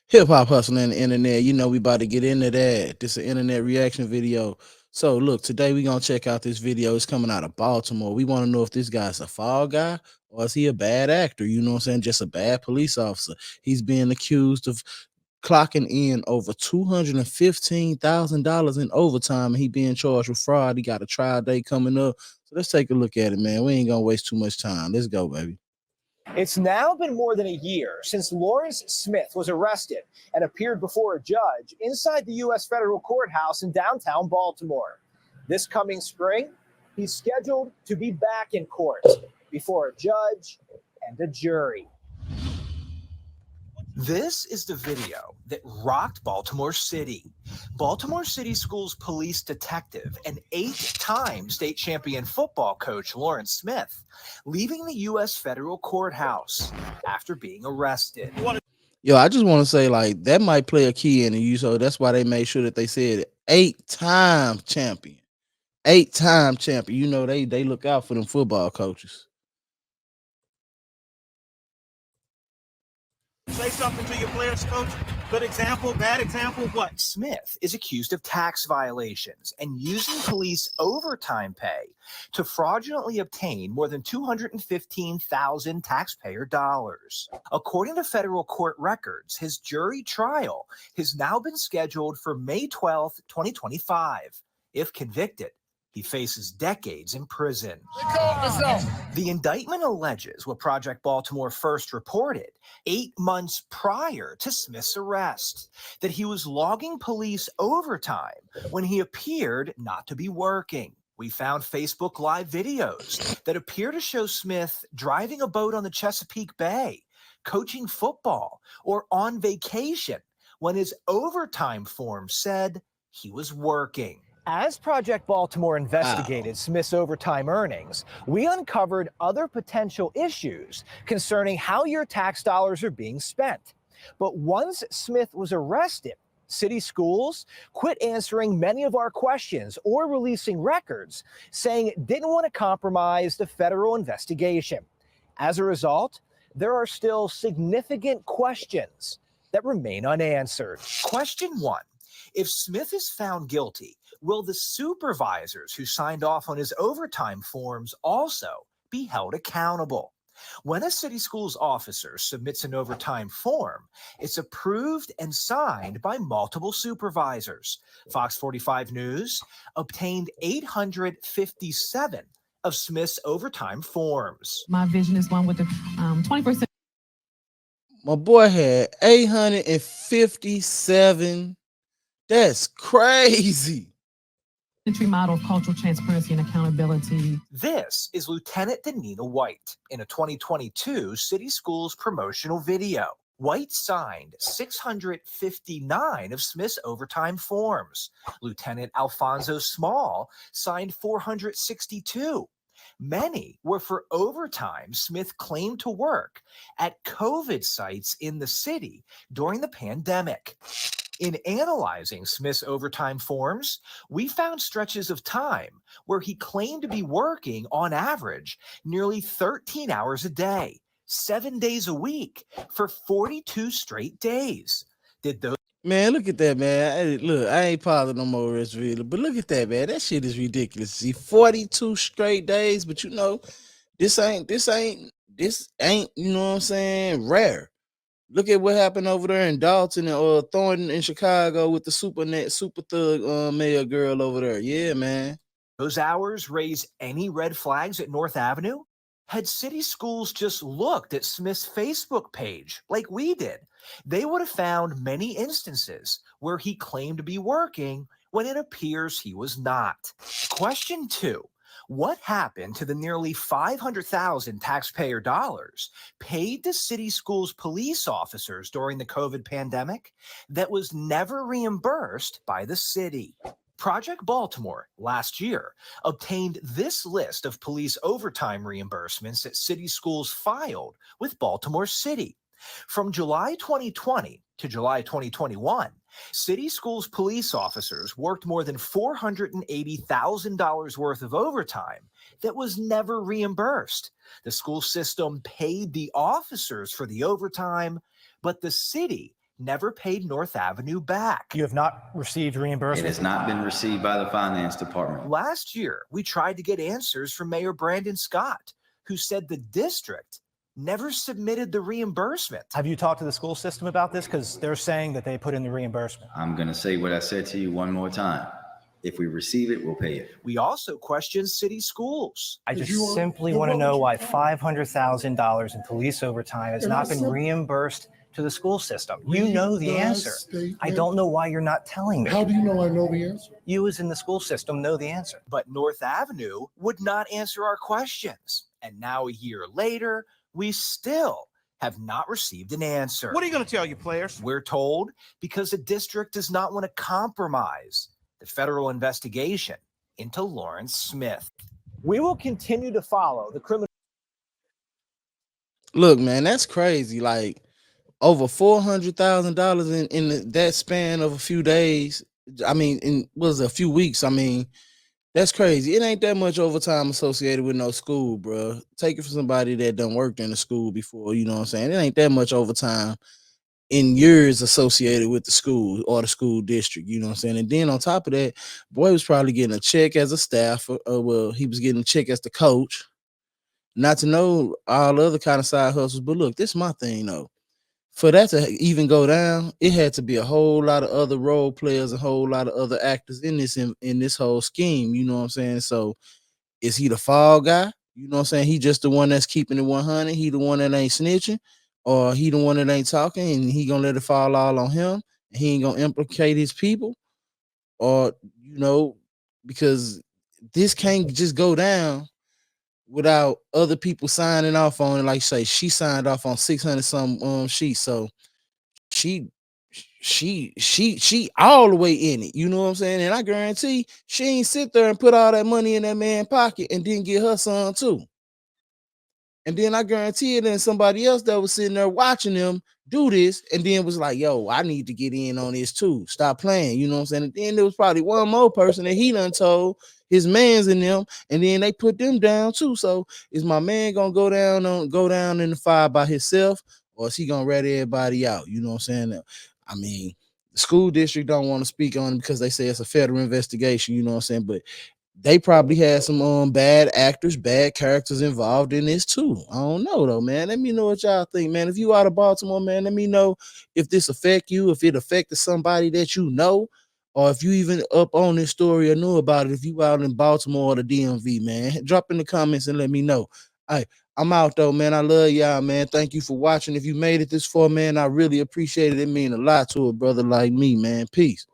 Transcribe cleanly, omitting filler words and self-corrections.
Hip hop hustling in the internet. You know we about to get into that. This is an internet reaction video. So look, today we gonna check out this video. It's coming out of Baltimore. We want to know if this guy's a fall guy or is he a bad actor? You know what I'm saying? Just a bad police officer. He's being accused of clocking in over $215,000 in overtime, and he being charged with fraud. He got a trial date coming up. So let's take a look at it, man. We ain't gonna waste too much time. Let's go, baby. It's now been more than a year since Lawrence Smith was arrested and appeared before a judge inside the U.S. federal courthouse in downtown Baltimore. This coming spring, he's scheduled to be back in court before a judge and a jury. This is the video that rocked Baltimore City. Baltimore City Schools police detective and 8-time state champion football coach Lawrence Smith leaving the U.S. federal courthouse after being arrested. Yo, I just want to say, like, that might play a key in you. So that's why they made sure that they said 8-time champion. 8-time champion. You know, they look out for them football coaches. Say something to your players, coach. Good example, bad example, what? Smith is accused of tax violations and using police overtime pay to fraudulently obtain more than $215,000 taxpayer dollars. According to federal court records, his jury trial has now been scheduled for May 12th, 2025. If convicted, he faces decades in prison. The indictment alleges what Project Baltimore first reported 8 months prior to Smith's arrest, that he was logging police overtime when he appeared not to be working. We found Facebook Live videos that appear to show Smith driving a boat on the Chesapeake Bay, coaching football, or on vacation when his overtime form said he was working. As Project Baltimore investigated Smith's overtime earnings, we uncovered other potential issues concerning how your tax dollars are being spent. But once Smith was arrested, city schools quit answering many of our questions or releasing records, saying it didn't want to compromise the federal investigation. As a result, there are still significant questions that remain unanswered. Question 1. If Smith is found guilty, will the supervisors who signed off on his overtime forms also be held accountable? When a city schools officer submits an overtime form, it's approved and signed by multiple supervisors. Fox 45 News obtained 857 of Smith's overtime forms. My vision is one with the 21st. My boy had 857. That's crazy. Century model of cultural transparency and accountability. This is Lieutenant Danina White in a 2022 City Schools promotional video. White signed 659 of Smith's overtime forms. Lieutenant Alfonso Small signed 462. Many were for overtime Smith claimed to work at COVID sites in the city during the pandemic. In analyzing Smith's overtime forms, we found stretches of time where he claimed to be working on average nearly 13 hours a day, 7 days a week for 42 straight days. Did those Man, look at that, man. Hey, look, I ain't part of no more rest really, but look at that, man. That shit is ridiculous. See, 42 straight days, but you know, this ain't, you know what I'm saying, rare. Look at what happened over there in Dalton and Thornton in Chicago with the super thug mayor girl over there. Yeah, man. those hours raise any red flags at North Avenue? Had city schools just looked at Smith's Facebook page like we did, they would have found many instances where he claimed to be working when it appears he was not. Question 2. What happened to the nearly $500,000 taxpayer dollars paid to city schools police officers during the COVID pandemic that was never reimbursed by the city? Project Baltimore last year obtained this list of police overtime reimbursements that city schools filed with Baltimore City. From July 2020 to July 2021, city schools police officers worked more than $480,000 worth of overtime that was never reimbursed. The school system paid the officers for the overtime, but the city never paid North Avenue back. You have not received reimbursement? It has not been received by the finance department. Last year, we tried to get answers from Mayor Brandon Scott, who said the district never submitted the reimbursement. Have you talked to the school system about this? Because they're saying that they put in the reimbursement. I'm going to say what I said to you one more time. If we receive it, we'll pay it. We also questioned city schools. I just simply want to know why $500,000 in police overtime has not been reimbursed to the school system. You know the answer. I don't know why you're not telling me. How do you know I know the answer? You as in the school system know the answer. But North Avenue would not answer our questions. And now a year later, we still have not received an answer. What are you going to tell your players? We're told because the district does not want to compromise the federal investigation into Lawrence Smith. We will continue to follow the criminal. Look, man, that's crazy. Like over $400,000 in that span of a few days. I mean, in was a few weeks. I mean, that's crazy. It ain't that much overtime associated with no school, bro. Take it from somebody that done worked in the school before. You know what I'm saying? It ain't that much overtime in years associated with the school or the school district. You know what I'm saying? And then on top of that, boy was probably getting a check as a staffer. Well, he was getting a check as the coach. Not to know all other kind of side hustles. But look, this is my thing though. For that to even go down, it had to be a whole lot of other role players, a whole lot of other actors in this whole scheme. You know what I'm saying? So is he the fall guy? You know what I'm saying? He just the one that's keeping it 100. He the one that ain't snitching, or he the one that ain't talking, and he gonna let it fall all on him. And he ain't gonna implicate his people, or because this can't just go down without other people signing off on it. Like say she signed off on 600 some sheets, so she all the way in it. You know what I'm saying? And I guarantee she ain't sit there and put all that money in that man's pocket and didn't get her son too. And then I guarantee it, then somebody else that was sitting there watching them do this and then was like, yo, I need to get in on this too. Stop playing. You know what I'm saying? And then there was probably one more person that he done told his mans in them, and then they put them down too. So is my man gonna go down in the fire by himself, or is he gonna rat everybody out? You know what I'm saying? I mean, the school district don't want to speak on it because they say it's a federal investigation, you know what I'm saying? But they probably had some bad actors, bad characters involved in this too. I don't know though, man. Let me know what y'all think, man. If you out of Baltimore, man, let me know if this affect you, if it affected somebody that you know, or if you even up on this story or knew about it. If you out in Baltimore or the DMV, man, drop in the comments and let me know. All right, I'm out though, man. I love y'all, man. Thank you for watching. If you made it this far, man, I really appreciate it. It mean a lot to a brother like me, man. Peace.